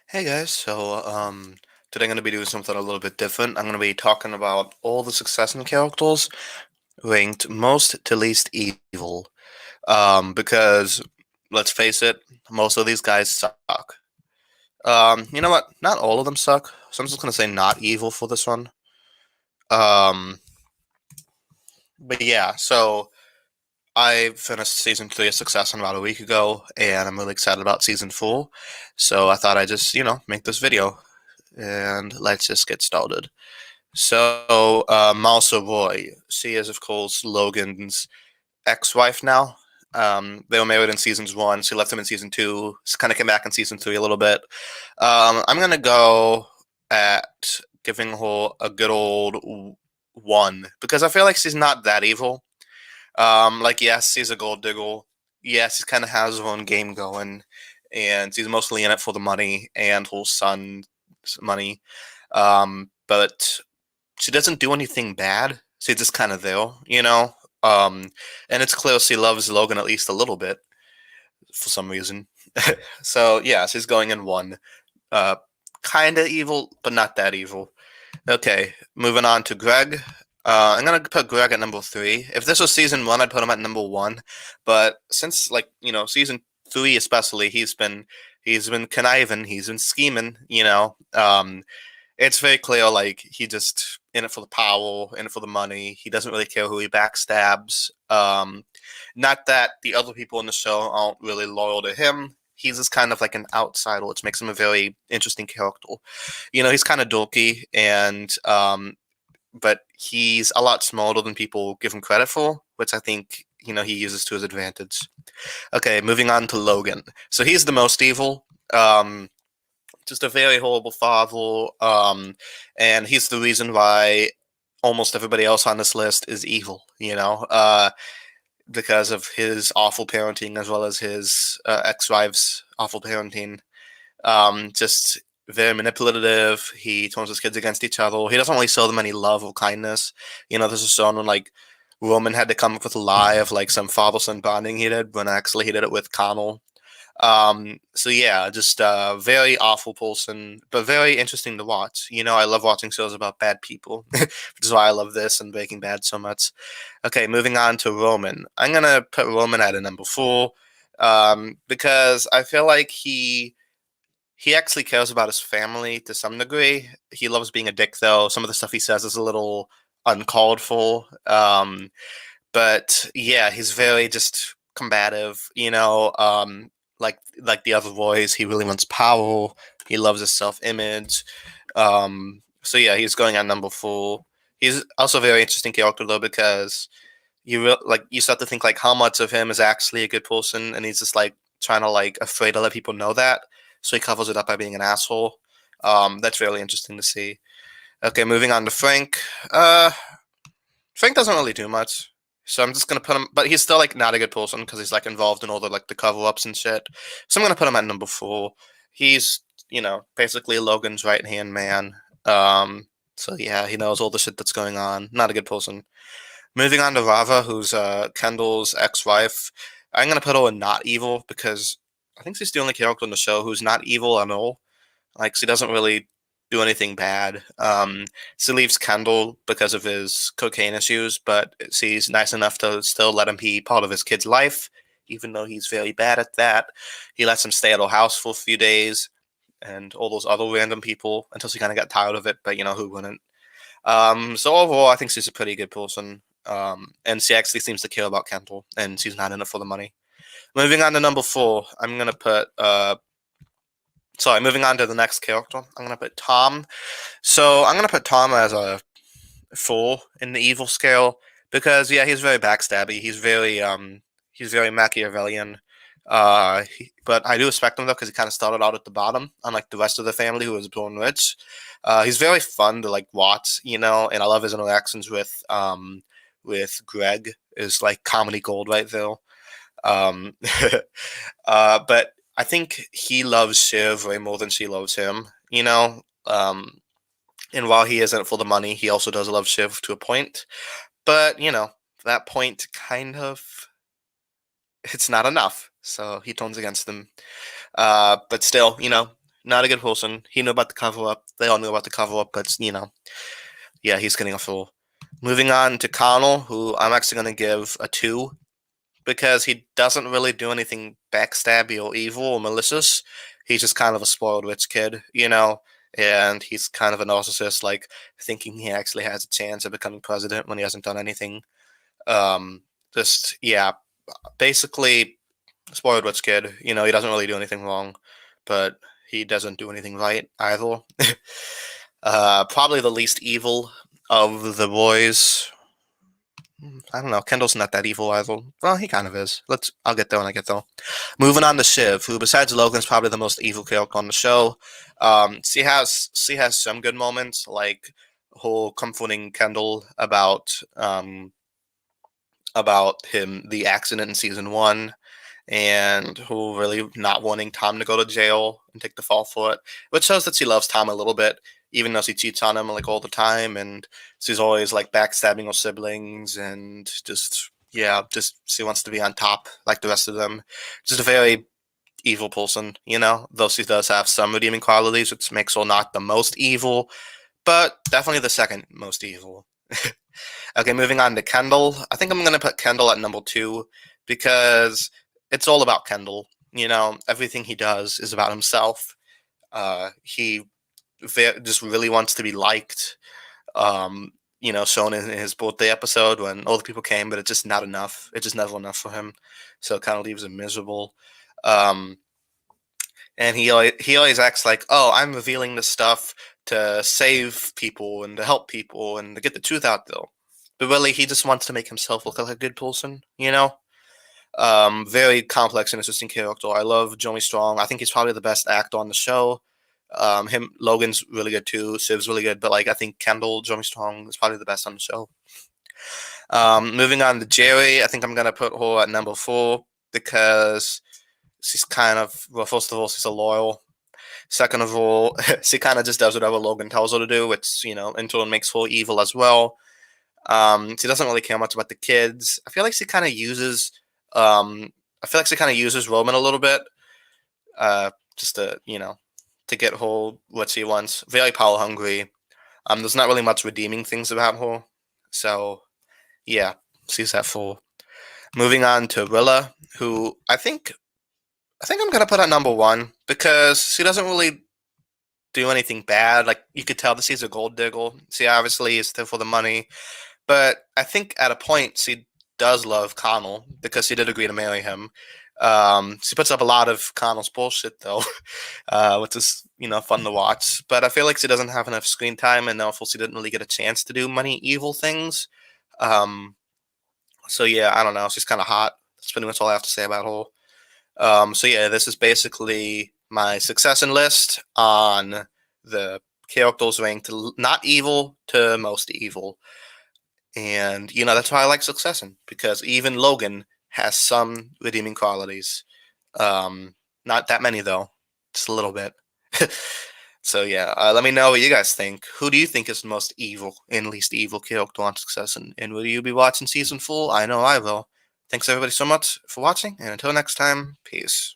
Hey guys, today I'm gonna be doing something a little bit different. I'm gonna be talking about all the Succession characters ranked most to least evil. Because let's face it, most of these guys suck. You know what? Not all of them suck. So I'm just gonna say not evil for this one. Um, but yeah, so I finished season 3 of Succession about a week ago, and I'm really excited about season 4. So I thought I'd just, make this video, and let's just get started. So, Marcia Roy, she is, of course, Logan's ex-wife now. They were married in seasons 1. She left him in season 2. She kind of came back in season 3 a little bit. I'm gonna go at giving her a good old 1 because I feel like she's not that evil. Like, yes, she's a gold digger. Yes, she kind of has her own game going, and she's mostly in it for the money and her son's money. But she doesn't do anything bad. She's just kind of there. And it's clear she loves Logan at least a little bit for some reason. So yeah, she's going in 1. Uh, kind of evil, but not that evil. Okay, moving on to Greg. I'm gonna put Greg at number 3. If this was season 1, I'd put him at number 1. But since season 3 especially, he's been conniving, he's been scheming. It's very clear, like, he just in it for the power, in it for the money. He doesn't really care who he backstabs. Not that the other people in the show aren't really loyal to him. He's just kind of like an outsider, which makes him a very interesting character. He's kind of dorky, and but he's a lot smarter than people give him credit for, which I think he uses to his advantage. Okay, moving on to Logan. So he's the most evil. Just a very horrible father, and he's the reason why almost everybody else on this list is evil. Because of his awful parenting as well as his ex-wife's awful parenting. Just very manipulative. He turns his kids against each other. He doesn't really show them any love or kindness. There's a shown when like Roman had to come up with a lie of like some father-son bonding he did when actually he did it with Connell. So yeah, just a very awful person, but very interesting to watch. I love watching shows about bad people, which is why I love this and Breaking Bad so much. Okay, moving on to Roman. I'm gonna put Roman at a number 4, because I feel like he actually cares about his family to some degree. He loves being a dick, though. Some of the stuff he says is a little uncalled for. But yeah, he's very just combative. Like the other boys, he really wants power. He loves his self-image. So yeah, he's going at number 4. He's also a very interesting character though because you start to think like how much of him is actually a good person, and he's just like trying to like afraid to let people know that, so he covers it up by being an asshole. That's really interesting to see. Okay, moving on to Frank. Frank doesn't really do much, so I'm just gonna put him. But he's still like not a good person because he's like involved in all the cover ups and shit. So I'm gonna put him at number 4. He's basically Logan's right hand man. So yeah, he knows all the shit that's going on. Not a good person. Moving on to Rava, who's Kendall's ex-wife. I'm gonna put her in not evil because I think she's the only character in the show who's not evil at all. Like, she doesn't really do anything bad. She leaves Kendall because of his cocaine issues, but she's nice enough to still let him be part of his kid's life, even though he's very bad at that. He lets him stay at her house for a few days, and all those other random people until she kind of got tired of it. But who wouldn't? So overall, I think she's a pretty good person. And she actually seems to care about Kendall, and she's not in it for the money. Moving on to number 4, I'm gonna put. Sorry, moving on to the next character, I'm gonna put Tom. So I'm gonna put Tom as a 4 in the evil scale because yeah, he's very backstabby. He's very Machiavellian. But I do respect him though because he kind of started out at the bottom, unlike the rest of the family who was born rich. He's very fun to like watch, and I love his interactions with Greg is like comedy gold right there. Um, but I think he loves Shiv way more than she loves him. And while he isn't for the money, he also does love Shiv to a point. But that point kind of it's not enough. So he turns against them. But still, not a good person. He knew about the cover up. They all knew about the cover up, but yeah, he's getting a fool. Moving on to Connell, who I'm actually going to give a 2 because he doesn't really do anything backstabby or evil or malicious. He's just kind of a spoiled rich kid, and he's kind of a narcissist, like thinking he actually has a chance of becoming president when he hasn't done anything. Um, just yeah, basically spoiled rich kid. He doesn't really do anything wrong, but he doesn't do anything right either. Probably the least evil of the boys. I don't know. Kendall's not that evil either. Well, he kind of is. I'll get there when I get there. Moving on to Shiv, who besides Logan is probably the most evil character on the show. She has some good moments, like whole comforting Kendall about him the accident in season 1, and who really not wanting Tom to go to jail and take the fall for it, which shows that she loves Tom a little bit, even though she cheats on him like all the time, and she's always like backstabbing her siblings, and just she wants to be on top like the rest of them. Just a very evil person, though she does have some redeeming qualities, which makes her not the most evil, but definitely the second most evil. Okay, moving on to Kendall. I think I'm going to put Kendall at number 2 because it's all about Kendall. Everything he does is about himself. He just really wants to be liked. Shown in his birthday episode when all the people came, but it's just not enough. It's just never enough for him. So it kind of leaves him miserable. Um, and he always acts like, oh, I'm revealing this stuff to save people and to help people and to get the truth out there. But really, he just wants to make himself look like a good person. Very complex and interesting character. I love Joey Strong. I think he's probably the best actor on the show. Logan's really good too. Shiv's really good, but like I think Kendall, Joey Strong is probably the best on the show. Moving on to Jerry, I think I'm gonna put her at number 4 because she's kind of, well, first of all, she's a loyal. Second of all, she kind of just does whatever Logan tells her to do, which in turn makes her evil as well. She doesn't really care much about the kids. I feel like she kind of uses. I feel like she kind of uses Roman a little bit, just to get her what she wants. Very power hungry. There's not really much redeeming things about her. So, yeah, she's at 4. Moving on to Rilla, who I think I'm gonna put at number 1 because she doesn't really do anything bad. Like you could tell that she's a gold digger. She obviously is there for the money, but I think at a point she does love Connell because she did agree to marry him. She puts up a lot of Connell's bullshit though, which is fun to watch. But I feel like she doesn't have enough screen time, and therefore she didn't really get a chance to do many evil things. So yeah, I don't know. She's kind of hot. That's pretty much all I have to say about her. So yeah, this is basically my succession list on the characters ranked not evil to most evil. And that's why I like Succession, because even Logan has some redeeming qualities. Not that many though, just a little bit. So yeah, let me know what you guys think. Who do you think is the most evil and least evil character on Succession? And will you be watching season 4? I know I will. Thanks everybody so much for watching, and until next time, peace.